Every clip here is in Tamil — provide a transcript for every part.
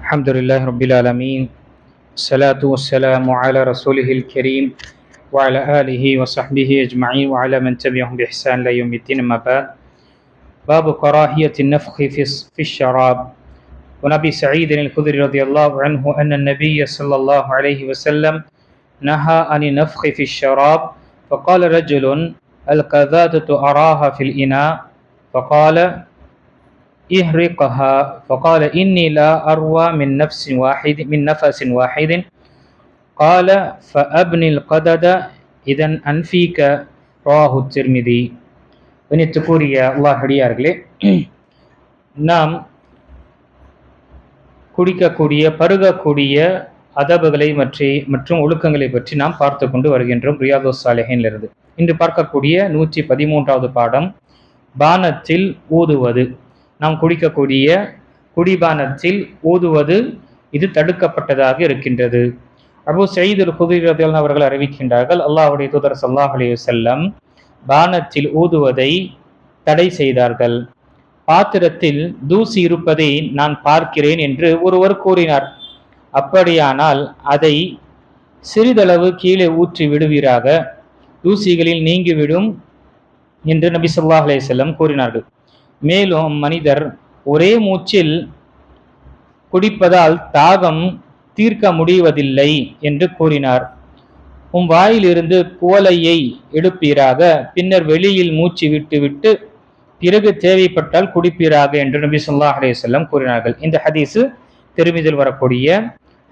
الحمد لله رب العالمين. الصلاة والسلام على رسوله الكريم وعلى آله وصحبه أجمعين وعلى من تبعهم بإحسان إلى يوم الدين. أما بعد. باب كراهية النفخ في الشراب. ونبي سعيد الخدري رضي الله عنه أن النبي صلى الله عليه وسلم نهى عن النفخ في الشراب. فقال رجل: القذاذة أراها في الإناء. فقال: احرقها. فقال: إني لا أروى من نفس واحد. قال: فأبني القدد إذن أنفيك. رواه الترمذي. கணித்துக்குரிய அல்லாஹ் அடியார்களே, நாம் குடிக்கக்கூடிய பருகக்கூடிய அதபுகளை மற்றும் ஒழுக்கங்களை பற்றி நாம் பார்த்து கொண்டு வருகின்றோம் ரியாதுஸ் சாலிஹீனிலிருந்து. இன்று பார்க்கக்கூடிய 113வது பாடம் பானத்தில் ஊதுவது. நாம் குடிக்கக்கூடிய குடிபானத்தில் ஊதுவது இது தடுக்கப்பட்டதாக இருக்கின்றது. அபூ சயீத் அல்-குத்ரி ரலியல்லாஹு அவர்கள் அறிவிக்கின்றார்கள், அல்லாஹ்வுடைய தூதர் ஸல்லல்லாஹு அலைஹி வஸல்லம் பானத்தில் ஊதுவதை தடை செய்தார்கள். பாத்திரத்தில் தூசி இருப்பதை நான் பார்க்கிறேன் என்று ஒருவர் கூறினார். அப்படியானால் அதை சிறிதளவு கீழே ஊற்றி விடுவீராக, தூசிகளில் நீங்கிவிடும் என்று நபி ஸல்லல்லாஹு அலைஹி வஸல்லம் கூறினார்கள். மேலும் மனிதர் ஒரே மூச்சில் குடிப்பதால் தாகம் தீர்க்க முடிவதில்லை என்று கூறினார். வாயிலிருந்து குவளையை எடுப்பீராக, பின்னர் வெளியில் மூச்சு விட்டு பிறகு தேவைப்பட்டால் குடிப்பீராக என்று நபி ஸல்லல்லாஹு அலைஹி வஸல்லம் கூறினார்கள். இந்த ஹதீஸு திருமிதில் வரக்கூடிய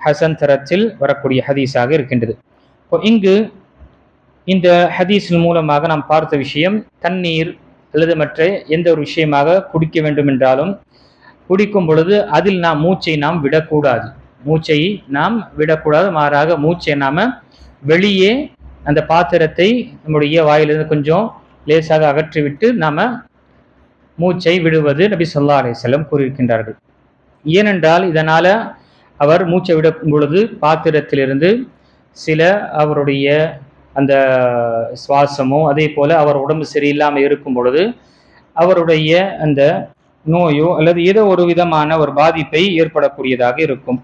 ஹசன் தரத்தில் வரக்கூடிய ஹதீஸாக இருக்கின்றது. இங்கு இந்த ஹதீஸின் மூலமாக நாம் பார்த்த விஷயம், தண்ணீர் அல்லது மற்ற எந்த ஒரு விஷயமாக குடிக்க வேண்டும் என்றாலும் குடிக்கும் பொழுது அதில் மூச்சை நாம் விடக்கூடாது. மாறாக மூச்சை நாம் வெளியே அந்த பாத்திரத்தை நம்முடைய வாயிலிருந்து கொஞ்சம் லேசாக அகற்றிவிட்டு நாம் மூச்சை விடுவது நபி ஸல்லல்லாஹு அலைஹி வஸல்லம் கூறியிருக்கின்றார்கள். ஏனென்றால் இதனால் அவர் மூச்சை விடும் பொழுது பாத்திரத்திலிருந்து சில அவருடைய அந்த சுவாசமோ அதே போல அவர் உடம்பு சரியில்லாமல் இருக்கும் பொழுது அவருடைய அந்த நோயோ அல்லது ஏதோ ஒரு விதமான ஒரு பாதிப்பை ஏற்படக்கூடியதாக இருக்கும்.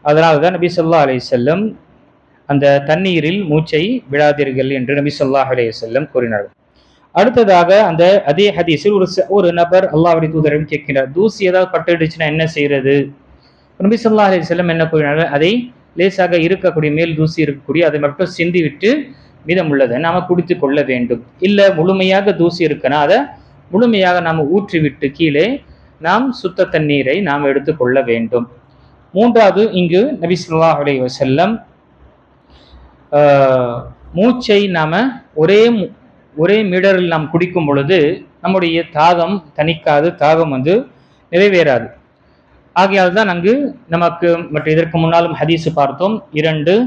அதனால தான் நபி ஸல்லல்லாஹு அலைஹி வஸல்லம் அந்த தண்ணீரில் மூச்சை விடாதீர்கள் என்று நபி ஸல்லல்லாஹு அலைஹி வஸல்லம் கூறினார்கள். அடுத்ததாக அந்த அதே ஹதீஸில் ஒரு நபர் அல்லாஹ்வுடைய தூதரிடம் கேட்கிறார், தூசி ஏதாவது பட்டுடுச்சுன்னா என்ன செய்யறது? நபி ஸல்லல்லாஹு அலைஹி வஸல்லம் என்ன கூறினார்கள், அதை லேசாக இருக்கக்கூடிய மேல் தூசி இருக்கக்கூடிய அதை மட்டும் சிந்தி விட்டு மீதம் உள்ளதை நாம் குடித்து கொள்ள வேண்டும். இல்லை முழுமையாக தூசி இருக்குன்னா அதை முழுமையாக நாம் ஊற்றிவிட்டு கீழே நாம் சுத்த தண்ணீரை நாம் எடுத்துக்கொள்ள வேண்டும். மூன்றாவது, இங்கு நபி ஸல்லல்லாஹு அலைஹி வஸல்லம் மூச்சை நாம் ஒரே மீடரில் நாம் குடிக்கும் பொழுது நம்முடைய தாகம் தணிக்காது, தாகம் நிறைவேறாது. ஆகையால் தான் அங்கு நமக்கு மற்ற இதற்கு முன்னாலும் ஹதீஸ் பார்த்தோம், 2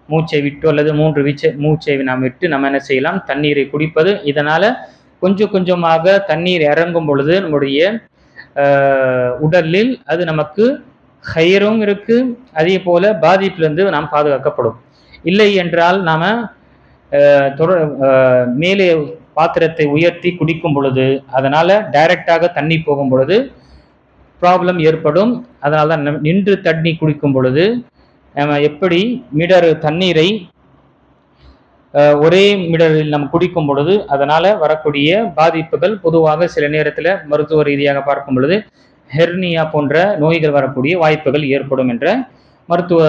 மூச்சை விட்டு அல்லது 3 மூச்சை நாம் விட்டு நம்ம என்ன செய்யலாம், தண்ணீரை குடிப்பது. இதனால கொஞ்சம் கொஞ்சமாக தண்ணீர் இறங்கும் பொழுது நம்முடைய உடலில் அது நமக்கு ஹைரும் இருக்கு, அதே போல பாதிப்பிலிருந்து நாம் பாதுகாக்கப்படும். இல்லை என்றால் நாம மேலே பாத்திரத்தை உயர்த்தி குடிக்கும் பொழுது அதனால டைரக்டாக தண்ணி போகும் பொழுது ப்ராப்ளம் ஏற்படும். அதனால தான் நின்று தண்ணி குடிக்கும் பொழுது நம்ம எப்படி மீடர் தண்ணீரை ஒரே மீடரில் நம்ம குடிக்கும் பொழுது அதனால வரக்கூடிய பாதிப்புகள் பொதுவாக சில நேரத்தில் மருத்துவ ரீதியாக பார்க்கும் பொழுது ஹெர்னியா போன்ற நோய்கள் வரக்கூடிய வாய்ப்புகள் ஏற்படும் என்ற மருத்துவ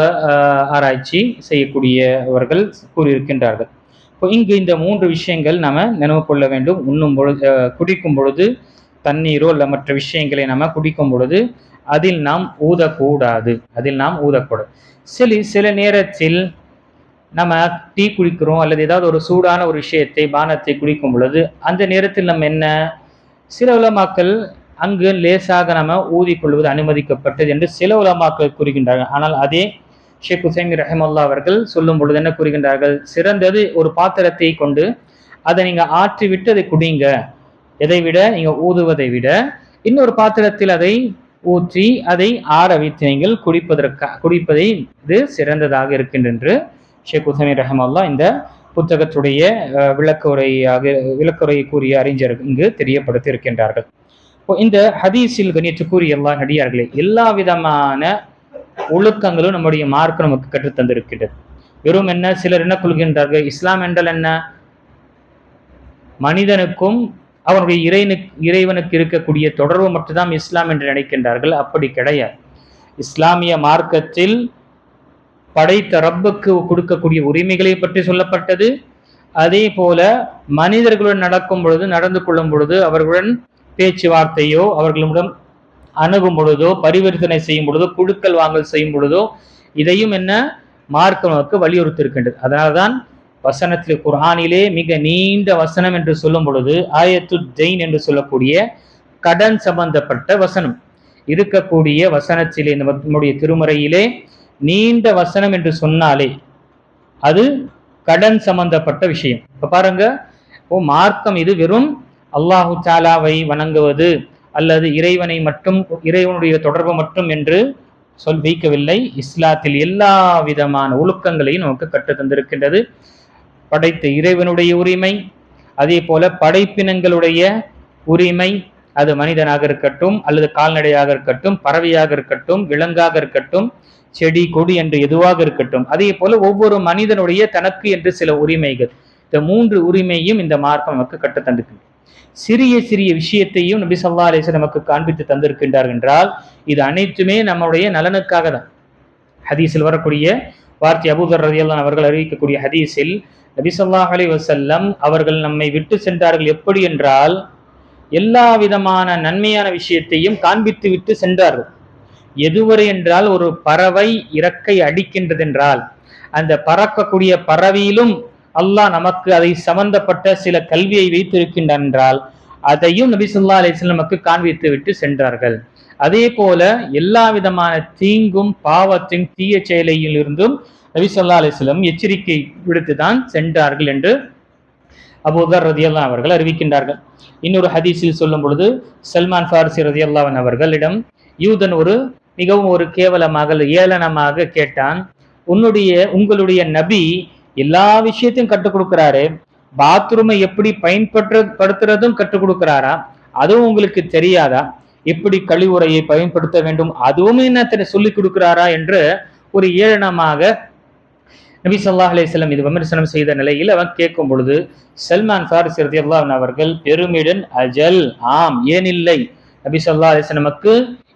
ஆராய்ச்சி செய்யக்கூடியவர்கள் கூறியிருக்கின்றார்கள். இப்போ இங்கு இந்த 3 விஷயங்கள் நம்ம நினைவு கொள்ள வேண்டும். குடிக்கும் பொழுது தண்ணீரோ இல்லை மற்ற விஷயங்களை நம்ம குடிக்கும் பொழுது அதில் நாம் ஊதக்கூடாது. சில நேரத்தில் நம்ம டீ குடிக்கிறோம் அல்லது ஏதாவது ஒரு சூடான ஒரு விஷயத்தை பானத்தை குடிக்கும் பொழுது அந்த நேரத்தில் நம்ம என்ன, சில உலமாக்கள் அங்கு லேசாக நம்ம ஊதிக்கொள்வது அனுமதிக்கப்பட்டது என்று சில உலமாக்கள் கூறுகின்றார்கள். ஆனால் அதே ஷேக் உசைமி ரஹிமஹுல்லாஹ் அவர்கள் சொல்லும் பொழுது என்ன கூறுகின்றார்கள், சிறந்தது ஒரு பாத்திரத்தை கொண்டு அதை நீங்கள் ஆற்றி விட்டு அதை குடிங்க. எதை விட நீங்கள் ஊதுவதை விட இன்னொரு பாத்திரத்தில் அதை ஊற்றி அதை ஆற வைத்து நீங்கள் குடிப்பதை இது சிறந்ததாக இருக்கின்ற ஷேக் உசைமி ரஹிமஹுல்லாஹ் இந்த புத்தகத்துடைய விளக்குரையை கூறிய அறிஞர் இங்கு தெரியப்படுத்தி இருக்கின்றார்கள். இந்த ஹதீஸில் கணியத்துக்குரிய அல்லாஹ் நடிகார்களே, எல்லா விதமான ஒழுக்கங்களும் நம்முடைய மார்க்கம் நமக்கு கற்றுத்தந்திருக்கிறது. வெறும் என்ன, சிலர் என்ன கொள்கின்றார்கள், இஸ்லாம் என்றால் என்ன, மனிதனுக்கும் அவனுடைய இறைவனுக்கு இருக்கக்கூடிய தொடர்பு மட்டும்தான் இஸ்லாம் என்று நினைக்கின்றார்கள். அப்படி கிடையாது. இஸ்லாமிய மார்க்கத்தில் படைத்த ரப்புக்கு கொடுக்கக்கூடிய உரிமைகளை பற்றி சொல்லப்பட்டது. அதே போல மனிதர்களுடன் நடந்து கொள்ளும் பொழுது, அவர்களுடன் பேச்சுவார்த்தையோ, அவர்களிடம் அணுகும் பொழுதோ, பரிவர்த்தனை செய்யும் பொழுதோ, குடுக்கல் வாங்கல் செய்யும் பொழுதோ, இதையும் என்ன மார்க்கம் நமக்கு வலியுறுத்தி இருக்கின்றது. அதனால்தான் வசனத்தில் குர்ஆனிலே மிக நீண்ட வசனம் என்று சொல்லும் பொழுது ஆயத்து ஜெயின் என்று சொல்லக்கூடிய கடன் சம்பந்தப்பட்ட வசனம் இருக்கக்கூடிய வசனத்திலே, நம்முடைய திருமறையிலே நீண்ட வசனம் என்று சொன்னாலே அது கடன் சம்பந்தப்பட்ட விஷயம். இப்ப பாருங்க, மார்க்கம் இது வெறும் அல்லாஹு தாலாவை வணங்குவது அல்லது இறைவனை மட்டும், இறைவனுடைய தொடர்பு மட்டும் என்று வைக்கவில்லை. இஸ்லாத்தில் எல்லா விதமான ஒழுக்கங்களையும் நமக்கு கற்று தந்திருக்கின்றது. படைத்த இறைவனுடைய உரிமை, அதே போல படைப்பினங்களுடைய உரிமை, அது மனிதனாக இருக்கட்டும் அல்லது கால்நடையாக இருக்கட்டும், பறவையாக இருக்கட்டும், விலங்காக இருக்கட்டும், செடி கொடி என்று எதுவாக இருக்கட்டும், அதே போல ஒவ்வொரு மனிதனுடைய தனக்கு என்று சில உரிமைகள், இந்த 3 உரிமையும் இந்த மார்க்கம் நமக்கு கற்று தந்திருக்கின்றது. சிறிய சிறிய விஷயத்தையும் நபி ஸல்லல்லாஹு அலைஹி வஸல்லம் நமக்கு காண்பித்து தந்திருக்கின்றார் என்றால் இது அனைத்துமே நம்முடைய நலனுக்காக தான். ஹதீஸில் வரக்கூடிய வார்த்தை, அபூதர் ரலியல்லாஹு அன்ஹு அவர்கள் அறிவிக்கக்கூடிய ஹதீஸில் நபி ஸல்லல்லாஹு அலைஹி வஸல்லம் அவர்கள் நம்மை விட்டு சென்றார்கள். எப்படி என்றால் எல்லா விதமான நன்மையான விஷயத்தையும் காண்பித்து விட்டு சென்றார்கள். எதுவரை என்றால், ஒரு பறவை இறக்கை அடிக்கின்றது என்றால் அந்த பறக்கக்கூடிய பறவையிலும் அல்லாஹ் நமக்கு அதை சம்பந்தப்பட்ட சில கல்வியை வைத்திருக்கின்றான் என்றால் அதையும் நபி ஸல்லல்லாஹு அலைஹி வஸல்லம் நமக்கு காண்பித்து விட்டு சென்றார்கள். அதே போல எல்லா விதமான தீங்கும் பாவத்தின் தீய செயலையில் இருந்தும் நபி ஸல்லல்லாஹு அலைஹி வஸல்லம் எச்சரிக்கை விடுத்துதான் சென்றார்கள் என்று அபூதர் ரலியல்லாஹு அவர்கள் அறிவிக்கின்றார்கள். இன்னொரு ஹதீஸில் சொல்லும் பொழுது, சல்மான் ஃபாரிசி ரலியல்லாஹு அன்ஹு அவர்களிடம் யூதன் மிகவும் கேவலமாக ஏளனமாக கேட்டான், உங்களுடைய நபி எல்லா விஷயத்தையும் கற்றுக் கொடுக்கிறாரு, பாத்ரூமை எப்படி பயன்படுத்துறதும் கற்றுக் கொடுக்கிறாரா, அதுவும் உங்களுக்கு தெரியாதா, எப்படி கழிவுறையை பயன்படுத்த வேண்டும் அதுவும் என்ன சொல்லிக் கொடுக்கிறாரா என்று ஏளனமாக நபி ஸல்லல்லாஹு அலைஹி வஸல்லம் இது விமர்சனம் செய்த நிலையில் அவன் கேட்கும் பொழுது, சல்மான் ஃபாரிசி ரலியல்லாஹு அன்ஹு அவர்கள் பெருமிடன், அஜல், ஆம், ஏனில்லை, நபி ஸல்லல்லாஹு அலைஹி வஸல்லம் நமக்கு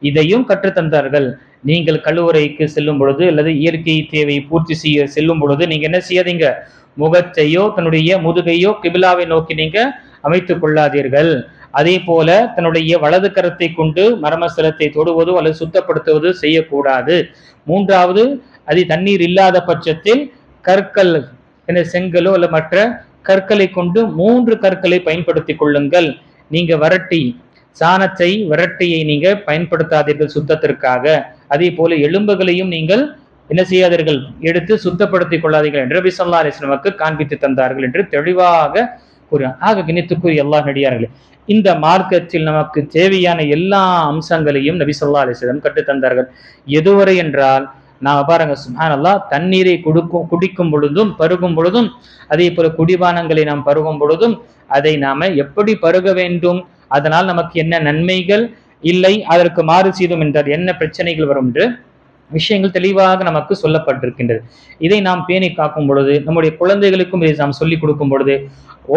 இதையும் கற்றுத்தந்தார்கள். நீங்கள் கல்லூரிக்கு செல்லும் பொழுது அல்லது இயற்கை தேவையை பூர்த்தி செய்ய செல்லும் பொழுது நீங்க என்ன செய்யாதீங்க, முகத்தையோ தன்னுடைய முதுகையோ கிபிலாவை நோக்கி நீங்க அமைத்துக் கொள்ளாதீர்கள். அதே போல தன்னுடைய வலது கரத்தை கொண்டு மர்மஸ்தலத்தை தொடுவதோ அல்லது சுத்தப்படுத்துவதோ செய்யக்கூடாது. 3வது, அது தண்ணீர் இல்லாத பட்சத்தில் கற்கள், செங்கலோ அல்ல மற்ற கற்களை கொண்டு 3 கற்களை பயன்படுத்திக் கொள்ளுங்கள். நீங்க வரட்டியை நீங்க பயன்படுத்தாதீர்கள் சுத்தத்திற்காக. அதே போல எலும்புகளையும் நீங்கள் என்ன செய்யாதீர்கள், எடுத்து சுத்தப்படுத்திக் கொள்ளாதீர்கள் என்று நபி ஸல்லல்லாஹு அலைஹி வஸல்லம் நமக்கு காண்பித்து தந்தார்கள் என்று தெளிவாக கூறினார். ஆக கணித்துக்குரிய அல்லாஹ் நடிகார்களே, இந்த மார்க்கத்தில் நமக்கு தேவையான எல்லா அம்சங்களையும் நபி ஸல்லல்லாஹு அலைஹி வஸல்லம் கற்று தந்தார்கள். எதுவரை என்றால், நாம பாருங்க, சுப்ஹானல்லாஹ், தண்ணீரை குடிக்கும் பொழுதும் பருகும் பொழுதும், அதே போல குடிபானங்களை நாம் பருகும் பொழுதும் அதை நாம எப்படி பருக வேண்டும், அதனால் நமக்கு என்ன நன்மைகள் இல்லை, அதற்கு மாறு செய்தோம் என்றால் என்ன பிரச்சனைகள் வரும் என்று விஷயங்கள் தெளிவாக நமக்கு சொல்லப்பட்டிருக்கின்றது. இதை நாம் பேணி காக்கும் பொழுது, நம்முடைய குழந்தைகளுக்கும் இதை நாம் சொல்லிக் கொடுக்கும் பொழுது,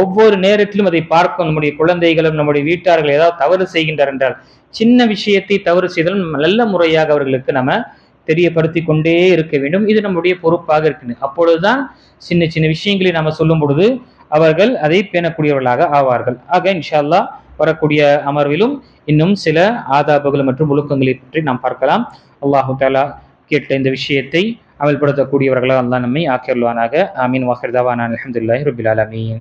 ஒவ்வொரு நேரத்திலும் அதை பார்க்கும் நம்முடைய குழந்தைகளும் நம்முடைய வீட்டார்கள் ஏதாவது தவறு செய்கின்றார் என்றால், சின்ன விஷயத்தை தவறு செய்தாலும் நல்ல முறையாக அவர்களுக்கு நம்ம தெரியப்படுத்தி கொண்டே இருக்க வேண்டும். இது நம்முடைய பொறுப்பாக இருக்கின்றது. அப்பொழுதுதான் சின்ன சின்ன விஷயங்களை நாம சொல்லும் பொழுது அவர்கள் அதை பேணக்கூடியவர்களாக ஆவார்கள். ஆக இன்ஷா அல்லாஹ் வரக்கூடிய அமர்விலும் இன்னும் சில ஆதாபுகள் மற்றும் ஒழுக்கங்களை பற்றி நாம் பார்க்கலாம். அல்லாஹு தஆலா கேட்ட இந்த விஷயத்தை அமல்படுத்தக்கூடியவர்களாக அல்லாஹ் நம்மை ஆக்கியருள்வானாக. ஆமீன். வாஹிர் தவானா அல்ஹம்துலில்லாஹி ரப்பில் ஆலமீன்.